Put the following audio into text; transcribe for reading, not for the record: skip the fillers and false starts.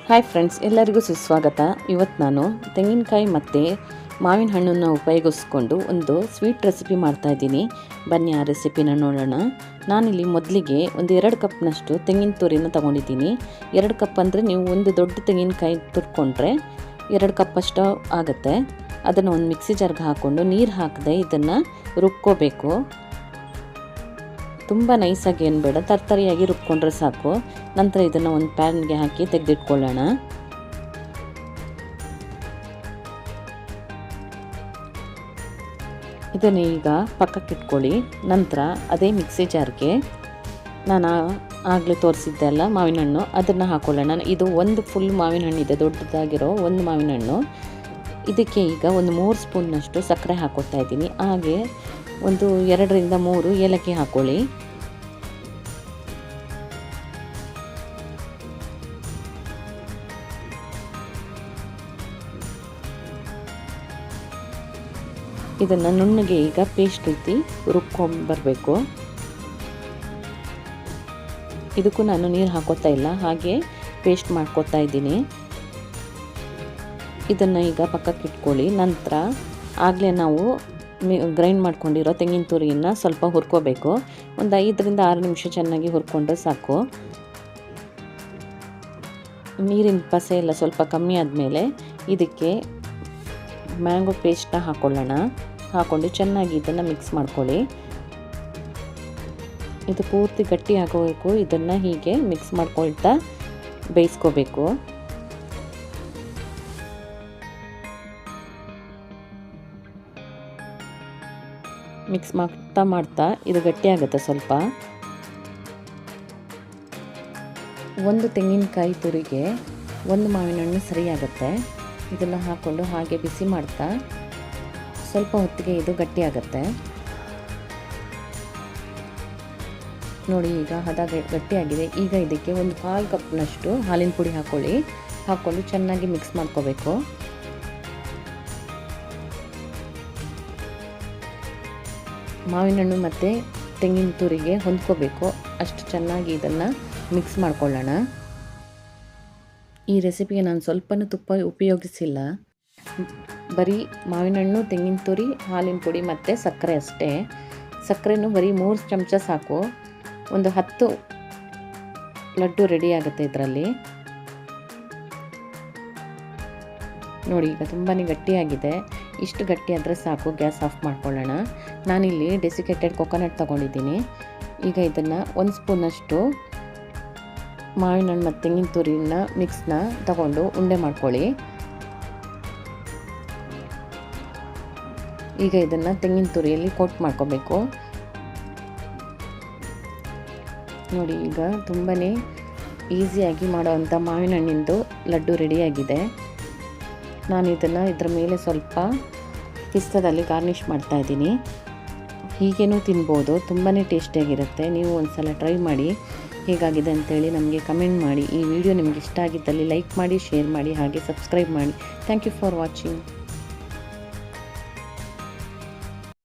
Hi friends, ಎಲ್ಲರಿಗೂ ಸುಸ್ವಾಗತ. ಇವತ್ತು ನಾನು ತೆಂಗಿನಕಾಯಿ ಮತ್ತು ಮಾವಿನ ಹಣ್ಣನ್ನು ಉಪಯೋಗಿಸ್ಕೊಂಡು ಒಂದು ಸ್ವೀಟ್ ರೆಸಿಪಿ ಮಾಡ್ತಾಯಿದ್ದೀನಿ. ಬನ್ನಿ ಆ ರೆಸಿಪಿನ ನೋಡೋಣ. ನಾನಿಲ್ಲಿ ಮೊದಲಿಗೆ ಒಂದು 2 ಕಪ್ನಷ್ಟು ತೆಂಗಿನ ತುರಿನ ತೊಗೊಂಡಿದ್ದೀನಿ. 2 ಕಪ್ ಅಂದರೆ ನೀವು ಒಂದು ದೊಡ್ಡ ತೆಂಗಿನಕಾಯಿ ತುರ್ಕೊಂಡ್ರೆ 2 ಕಪ್ಪಷ್ಟು ಆಗುತ್ತೆ. ಅದನ್ನು ಒಂದು ಮಿಕ್ಸಿ ಜಾರ್ಗೆ ಹಾಕ್ಕೊಂಡು ನೀರು ಹಾಕದೆ ಇದನ್ನು ರುಬ್ಕೋಬೇಕು. ತುಂಬ ನೈಸಾಗಿ ಏನು ಬೇಡ, ತರ್ತರಿಯಾಗಿ ರುಬ್ಕೊಂಡ್ರೆ ಸಾಕು. ನಂತರ ಇದನ್ನು ಒಂದು ಪ್ಯಾನ್ಗೆ ಹಾಕಿ ತೆಗೆದಿಟ್ಕೊಳ್ಳೋಣ. ಇದನ್ನು ಈಗ ಪಕ್ಕಕ್ಕೆ ಇಟ್ಕೊಳ್ಳಿ. ನಂತರ ಅದೇ ಮಿಕ್ಸಿ ಜಾರ್ಗೆ ನಾನು ಆಗಲೇ ತೋರಿಸಿದ್ದೆ ಅಲ್ಲ ಮಾವಿನ ಹಣ್ಣು, ಅದನ್ನು ಹಾಕ್ಕೊಳ್ಳೋಣ. ಇದು ಒಂದು ಫುಲ್ ಮಾವಿನ ಹಣ್ಣಿದೆ, ದೊಡ್ಡದಾಗಿರೋ ಒಂದು ಮಾವಿನ ಹಣ್ಣು. ಇದಕ್ಕೆ ಈಗ ಒಂದು 3 ಸ್ಪೂನ್ನಷ್ಟು ಸಕ್ಕರೆ ಹಾಕ್ಕೊಳ್ತಾ ಇದ್ದೀನಿ. ಹಾಗೆ ಒಂದು 2 ರಿಂದ 3 ಏಲಕ್ಕಿ ಹಾಕ್ಕೊಳ್ಳಿ. ಇದನ್ನು ನುಣ್ಣಗೆ ಈಗ ಪೇಸ್ಟ್ ರೀತಿ ರುಬ್ಕೊಂಡ್ಬರಬೇಕು. ಇದಕ್ಕೂ ನಾನು ನೀರು ಹಾಕೋತಾ ಇಲ್ಲ, ಹಾಗೆ ಪೇಸ್ಟ್ ಮಾಡ್ಕೊತಾ ಇದ್ದೀನಿ. ಇದನ್ನು ಈಗ ಪಕ್ಕಕ್ಕೆ ಇಟ್ಕೊಳ್ಳಿ. ನಂತರ ಆಗಲೇ ನಾವು ಗ್ರೈಂಡ್ ಮಾಡ್ಕೊಂಡಿರೋ ತೆಂಗಿನ ತುರಿಯನ್ನು ಸ್ವಲ್ಪ ಹುರ್ಕೋಬೇಕು. ಒಂದು 5 ರಿಂದ 6 ನಿಮಿಷ ಚೆನ್ನಾಗಿ ಹುರ್ಕೊಂಡ್ರೆ ಸಾಕು. ನೀರಿನ ಪಸೆ ಎಲ್ಲ ಸ್ವಲ್ಪ ಕಮ್ಮಿ ಆದಮೇಲೆ ಇದಕ್ಕೆ ಮ್ಯಾಂಗೋ ಪೇಸ್ಟ್ನ ಹಾಕ್ಕೊಳ್ಳೋಣ. ಹಾಕ್ಕೊಂಡು ಚೆನ್ನಾಗಿ ಇದನ್ನು ಮಿಕ್ಸ್ ಮಾಡ್ಕೊಳ್ಳಿ. ಇದು ಪೂರ್ತಿ ಗಟ್ಟಿ ಆಗೋಬೇಕು. ಇದನ್ನು ಹೀಗೆ ಮಿಕ್ಸ್ ಮಾಡ್ಕೊಳ್ತಾ ಬೇಯಿಸ್ಕೋಬೇಕು. ಮಿಕ್ಸ್ ಮಾಡ್ತಾ ಇದು ಗಟ್ಟಿ ಆಗುತ್ತೆ ಸ್ವಲ್ಪ. ಒಂದು ತೆಂಗಿನಕಾಯಿ ತುರಿಗೆ ಒಂದು ಮಾವಿನ ಹಣ್ಣು ಸರಿಯಾಗುತ್ತೆ. ಇದನ್ನು ಹಾಕ್ಕೊಂಡು ಹಾಗೆ ಬಿಸಿ ಮಾಡ್ತಾ ಸ್ವಲ್ಪ ಹೊತ್ತಿಗೆ ಇದು ಗಟ್ಟಿ ಆಗುತ್ತೆ ನೋಡಿ. ಈಗ ಹದ ಗಟ್ಟಿಯಾಗಿದೆ. ಈಗ ಇದಕ್ಕೆ ಒಂದು 1/4 ಕಪ್ನಷ್ಟು ಹಾಲಿನ ಪುಡಿ ಹಾಕ್ಕೊಂಡು ಚೆನ್ನಾಗಿ ಮಿಕ್ಸ್ ಮಾಡ್ಕೋಬೇಕು. ಮಾವಿನ ಹಣ್ಣು ಮತ್ತು ತೆಂಗಿನ ತುರಿಗೆ ಹೊಂದ್ಕೋಬೇಕು, ಅಷ್ಟು ಚೆನ್ನಾಗಿ ಇದನ್ನು ಮಿಕ್ಸ್ ಮಾಡ್ಕೊಳ್ಳೋಣ. ಈ ರೆಸಿಪಿಗೆ ನಾನು ಸ್ವಲ್ಪನೂ ತುಪ್ಪ ಉಪಯೋಗಿಸಿಲ್ಲ. ಬರೀ ಮಾವಿನ ಹಣ್ಣು, ತೆಂಗಿನ ತುರಿ, ಹಾಲಿನ ಪುಡಿ ಮತ್ತು ಸಕ್ಕರೆ ಅಷ್ಟೇ. ಸಕ್ಕರೆನೂ ಬರೀ 3 ಚಮಚ ಸಾಕು. ಒಂದು 10 ಲಡ್ಡು ರೆಡಿ ಆಗುತ್ತೆ ಇದರಲ್ಲಿ ನೋಡಿ. ಈಗ ತುಂಬಾ ಗಟ್ಟಿಯಾಗಿದೆ. ಇಷ್ಟು ಗಟ್ಟಿ ಆದರೆ ಸಾಕು. ಗ್ಯಾಸ್ ಆಫ್ ಮಾಡ್ಕೊಳ್ಳೋಣ. ನಾನಿಲ್ಲಿ ಡೆಸಿಕೇಟೆಡ್ ಕೊಕೊನಟ್ ತೊಗೊಂಡಿದ್ದೀನಿ. ಈಗ ಇದನ್ನು 1 ಸ್ಪೂನಷ್ಟು ಮಾವಿನ ಹಣ್ಣು ಮತ್ತು ತೆಂಗಿನ ತುರಿನ ಮಿಕ್ಸ್ನ ತಗೊಂಡು ಉಂಡೆ ಮಾಡ್ಕೊಳ್ಳಿ. ಈಗ ಇದನ್ನು ತೆಂಗಿನ ತುರಿಯಲ್ಲಿ ಕೋಟ್ ಮಾಡ್ಕೋಬೇಕು ನೋಡಿ. ಈಗ ತುಂಬಾ ಈಸಿಯಾಗಿ ಮಾಡೋವಂಥ ಮಾವಿನ ಹಣ್ಣಿಂದು ಲಡ್ಡು ರೆಡಿಯಾಗಿದೆ. ನಾನು ಇದನ್ನು ಇದರ ಮೇಲೆ ಸ್ವಲ್ಪ ಪಿಸ್ತಾದಲ್ಲಿ ಗಾರ್ನಿಷ್ ಮಾಡ್ತಾಯಿದ್ದೀನಿ. ಹೀಗೇನೂ ತಿನ್ಬೋದು, ತುಂಬಾ ಟೇಸ್ಟಿಯಾಗಿರುತ್ತೆ. ನೀವು ಒಂದು ಸಲ ಟ್ರೈ ಮಾಡಿ. ಹೇಗಾಗಿದೆ ಅಂತೇಳಿ ನಮಗೆ ಕಮೆಂಟ್ ಮಾಡಿ. ಈ ವಿಡಿಯೋ ನಿಮಗೆ ಇಷ್ಟ ಆಗಿದ್ದಲ್ಲಿ ಲೈಕ್ ಮಾಡಿ, ಶೇರ್ ಮಾಡಿ, ಹಾಗೆ ಸಬ್ಸ್ಕ್ರೈಬ್ ಮಾಡಿ. Thank you for watching.